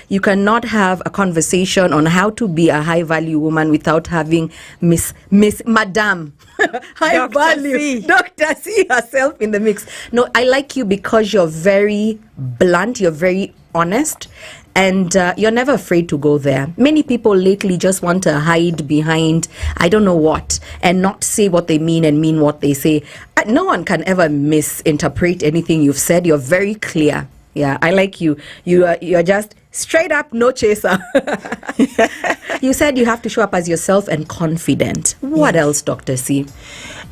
you cannot have a conversation on how to be a high value woman without having Madame high value Dr. C herself in the mix. No, I like you because you're very blunt, you're very honest, and you're never afraid to go there. Many people lately just want to hide behind I don't know what and not say what they mean and mean what they say. No one can ever misinterpret anything you've said. You're very clear. Yeah, I like you. You're just straight up, no chaser. You said you have to show up as yourself and confident. What else, Dr. C?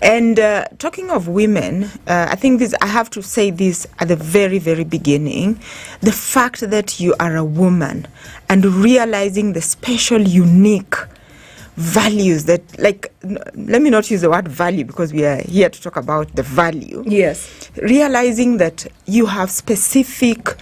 And talking of women, I think I have to say this at the very, very beginning. The fact that you are a woman and realizing the special, unique values that, like, let me not use the word value because we are here to talk about the value. Yes. Realizing that you have specific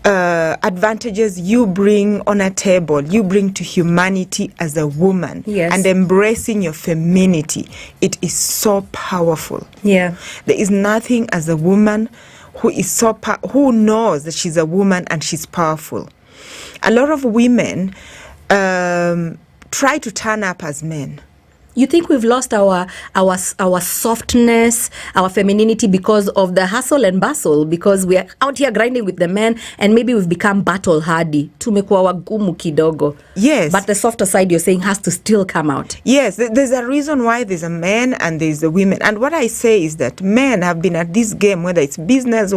advantages you bring on a table, you bring to humanity as a woman, and embracing your femininity, it is so powerful. Yeah, there is nothing as a woman who is who knows that she's a woman and she's powerful. A lot of women try to turn up as men. You think we've lost our softness, our femininity because of the hustle and bustle, because we are out here grinding with the men, and maybe we've become battle hardy. Tumekuwa wagumu kidogo. Yes. But the softer side, you're saying, has to still come out. Yes, there's a reason why there's a man and there's the women. And what I say is that men have been at this game, whether it's business,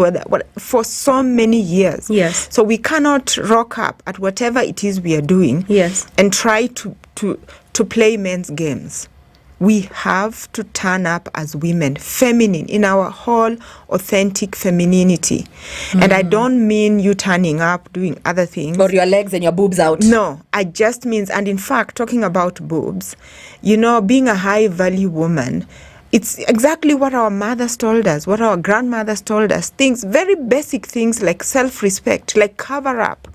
for so many years. Yes. So we cannot rock up at whatever it is we are doing. Yes. And try to play men's games. We have to turn up as women, feminine, in our whole authentic femininity. And I don't mean you turning up, doing other things. Or your legs and your boobs out. No, I just means, and in fact, talking about boobs, being a high-value woman, it's exactly what our mothers told us, what our grandmothers told us. Things, very basic things like self-respect, like cover up.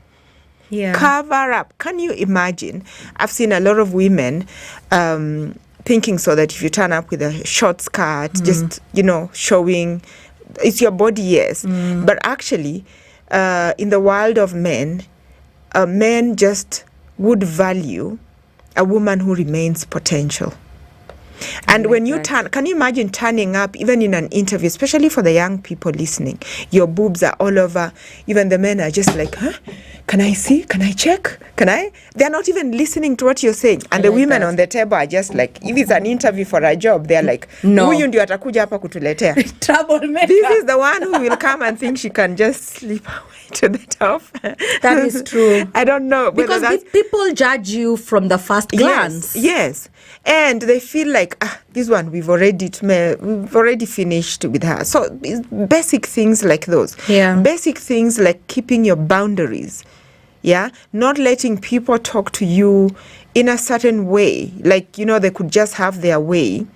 Yeah. Cover up. Can you imagine? I've seen a lot of women thinking so that if you turn up with a short skirt, just, showing, it's your body, yes. But actually, in the world of men, men just would value a woman who remains potential. And when you can you imagine turning up even in an interview, especially for the young people listening, your boobs are all over, even the men are just like, huh? Can I see? Can I check? Can I? They're not even listening to what you're saying. And the women on the table are just like, if it's an interview for a job, they're like, no. Huyu ndio atakuja hapa kutuletea. Troublemaker. This is the one who will come and think she can just slip away to the top. That is true. I don't know. Because people judge you from the first glance. Yes. And they feel like, this one, we've already finished with her. So basic things like those. Yeah. Basic things like keeping your boundaries. Yeah. Not letting people talk to you in a certain way. Like, they could just have their way.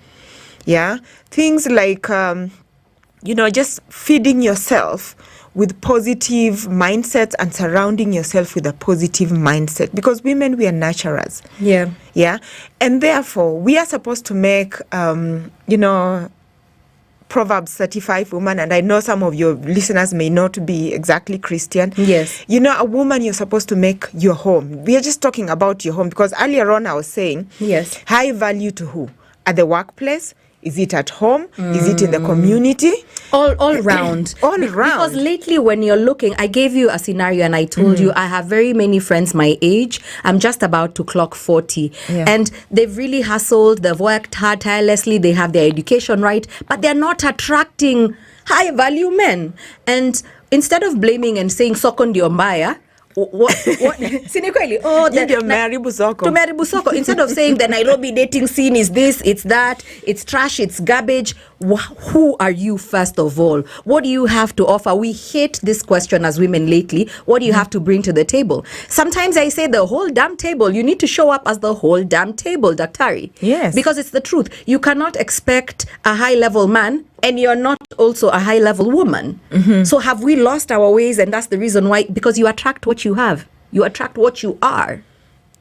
Yeah. Things like, just feeding yourself with positive mindsets and surrounding yourself with a positive mindset. Because women, we are nurturers. Yeah. Yeah. And therefore, we are supposed to make, Proverbs 35 woman, and I know some of your listeners may not be exactly Christian. Yes. A woman, you're supposed to make your home. We are just talking about your home because earlier on I was saying, yes, high value to who? At the workplace? Is it at home? Is it in the community? All round. All round. Because lately when you're looking, I gave you a scenario and I told you I have very many friends my age. I'm just about to clock 40. Yeah. And they've really hustled. They've worked hard tirelessly. They have their education right. But they're not attracting high value men. And instead of blaming and saying soko ndio mbaya, sini kweli? Tumeharibu soko. Instead of saying the Nairobi dating scene is this, it's that, it's trash, it's garbage, who are you first of all? What do you have to offer? We hate this question as women lately. What do you have to bring to the table? Sometimes I say the whole damn table. You need to show up as the whole damn table, Daktari. Yes. Because it's the truth. You cannot expect a high-level man and you're not also a high-level woman. So have we lost our ways? And that's the reason why, because you attract what you have. You attract what you are.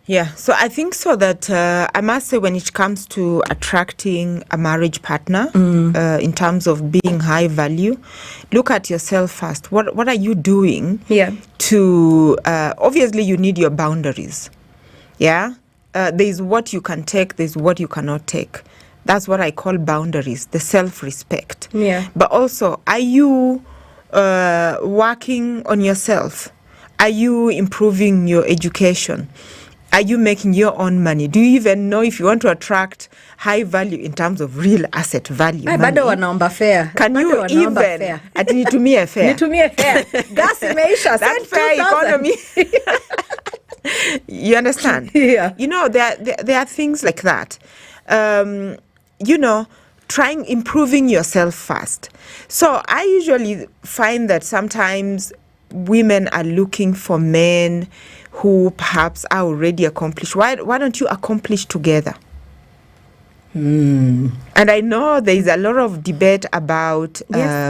Yeah, so I think so that I must say when it comes to attracting a marriage partner, in terms of being high value, look at yourself first. What are you doing to, obviously you need your boundaries. Yeah, there's what you can take, there's what you cannot take. That's what I call boundaries, the self-respect. Yeah. But also, are you working on yourself? Are you improving your education? Are you making your own money? Do you even know if you want to attract high value in terms of real asset value? Bado wanaomba fair. Can you even ati nitumie fair? Nitumie fair. Gas imeisha. That fair economy. You understand? Yeah. You know, there are things like that. You know, improving yourself first. So I usually find that sometimes women are looking for men who perhaps are already accomplished. Why don't you accomplish together? And I know there is a lot of debate about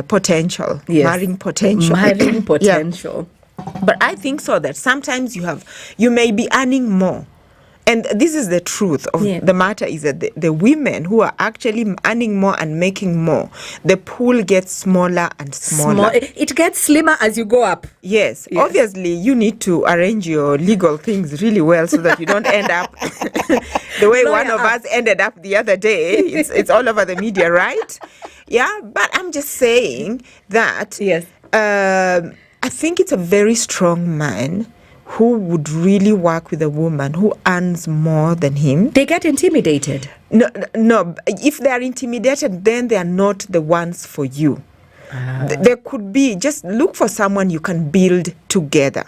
potential, marrying potential. Marrying potential. Yeah. But I think so that sometimes you may be earning more. And this is the truth of the matter, is that the women who are actually earning more and making more, the pool gets smaller and smaller. It gets slimmer as you go up. Yes. Obviously, you need to arrange your legal things really well so that you don't end up the way one of us ended up the other day. It's all over the media, right? Yeah, but I'm just saying that I think it's a very strong man who would really work with a woman who earns more than him. They get intimidated. No. If they are intimidated, then they are not the ones for you. There could be, just look for someone you can build together.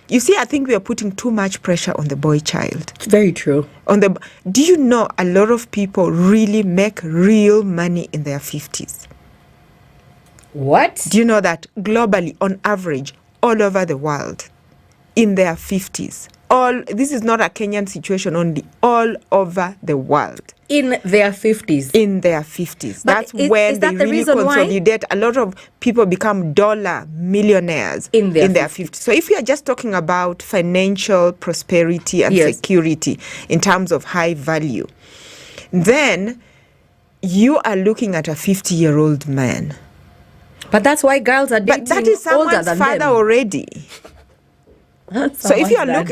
You see, I think we are putting too much pressure on the boy child. It's very true. Do you know a lot of people really make real money in their 50s? What? Do you know that globally, on average, all over the world, in their 50s. This is not a Kenyan situation only, all over the world. In their 50s? In their 50s. That's when they really consolidate. A lot of people become dollar millionaires in their 50s. So if you are just talking about financial prosperity and security in terms of high value, then you are looking at a 50-year-old man. But that's why girls are dating older than them. But that is someone's father already. So if you are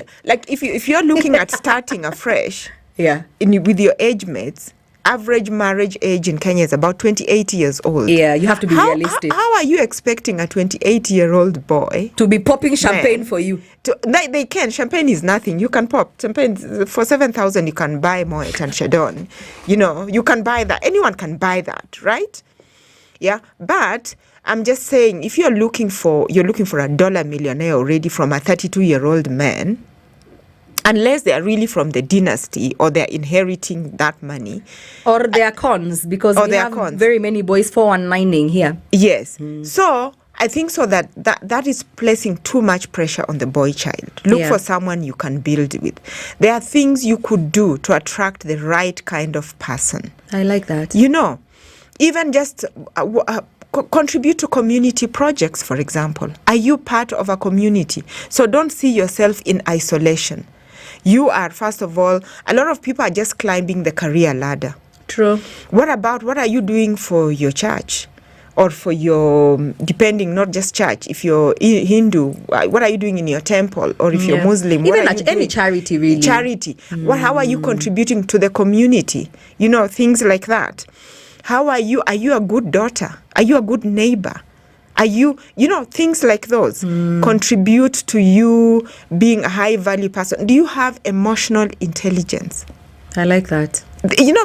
if you're looking at starting afresh, with your age mates, average marriage age in Kenya is about 28 years old. Yeah, you have to be realistic. How are you expecting a 28-year-old boy to be popping champagne for you? They can. Champagne is nothing. You can pop champagne for 7,000. You can buy Moet and Chardon. You know, you can buy that. Anyone can buy that, right? Yeah, but I'm just saying, if you're looking for a dollar millionaire already from a 32-year-old man, unless they are really from the dynasty or they're inheriting that money. Or they are cons, because we have very many boys 419ing here. Yes. So I think so that is placing too much pressure on the boy child. Look for someone you can build with. There are things you could do to attract the right kind of person. I like that. You know, even just contribute to community projects, for example. Are you part of a community? So don't see yourself in isolation. You are, first of all, a lot of people are just climbing the career ladder. True. What are you doing for your church? Or for your, depending, not just church, if you're Hindu, what are you doing in your temple? Or if you're Muslim, even at any charity, really. Charity. How are you contributing to the community? You know, things like that. How are you? Are you a good daughter? Are you a good neighbor? Are you, things like those contribute to you being a high value person. Do you have emotional intelligence? I like that.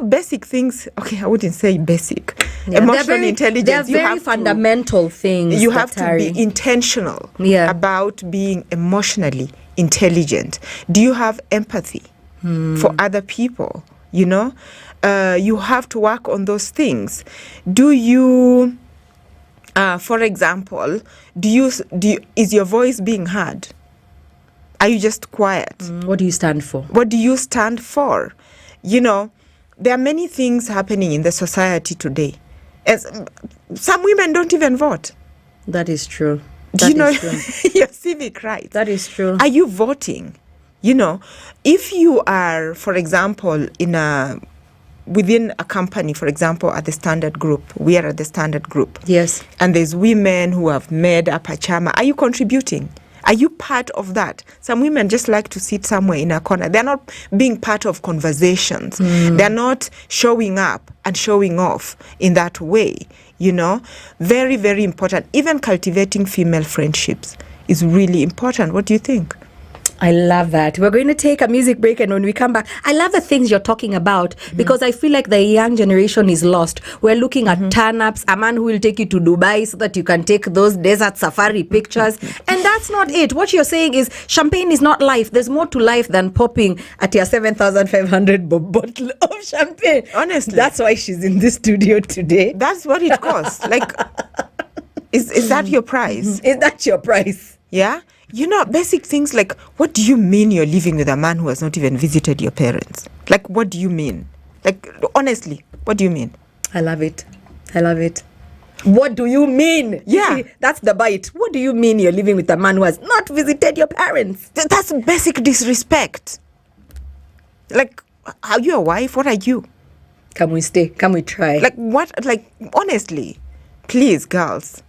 Basic things. Okay, I wouldn't say basic. Emotional intelligence. They're very fundamental things. You have to be intentional about being emotionally intelligent. Do you have empathy for other people? You have to work on those things. Do you, for example, is your voice being heard? Are you just quiet? What do you stand for? What do you stand for? There are many things happening in the society today. Some women don't even vote. That is true. Do you know your civic rights? That is true. Are you voting? You know, if you are, for example, within a company, for example, at the Standard Group, we are at the Standard Group. Yes. And there's women who have made up a chama. Are you contributing? Are you part of that? Some women just like to sit somewhere in a corner. They're not being part of conversations. They're not showing up and showing off in that way, you know. Very, very important. Even cultivating female friendships is really important. What do you think? I love that. We're going to take a music break, and when we come back, I love the things you're talking about because I feel like the young generation is lost. We're looking at turn-ups, a man who will take you to Dubai so that you can take those desert safari pictures. And that's not it. What you're saying is champagne is not life. There's more to life than popping at your 7,500 bottle of champagne. Honestly. That's why she's in this studio today. That's what it costs. Like, is that your price? Is that your price? Yeah? You know, basic things like, what do you mean you're living with a man who has not even visited your parents? Like, what do you mean? Like, honestly, what do you mean? I love it. I love it. What do you mean? Yeah. See, that's the bite. What do you mean you're living with a man who has not visited your parents? That's basic disrespect. Like, are you a wife? What are you? Can we stay? Can we try? Like, what? Like, honestly, please, girls.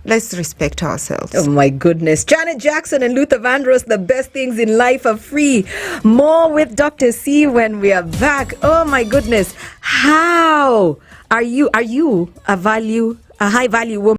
Let's respect ourselves. Oh my goodness. Janet Jackson and Luther Vandross, the best things in life are free. More with Dr. C when we are back. Oh my goodness. How are you a high value woman?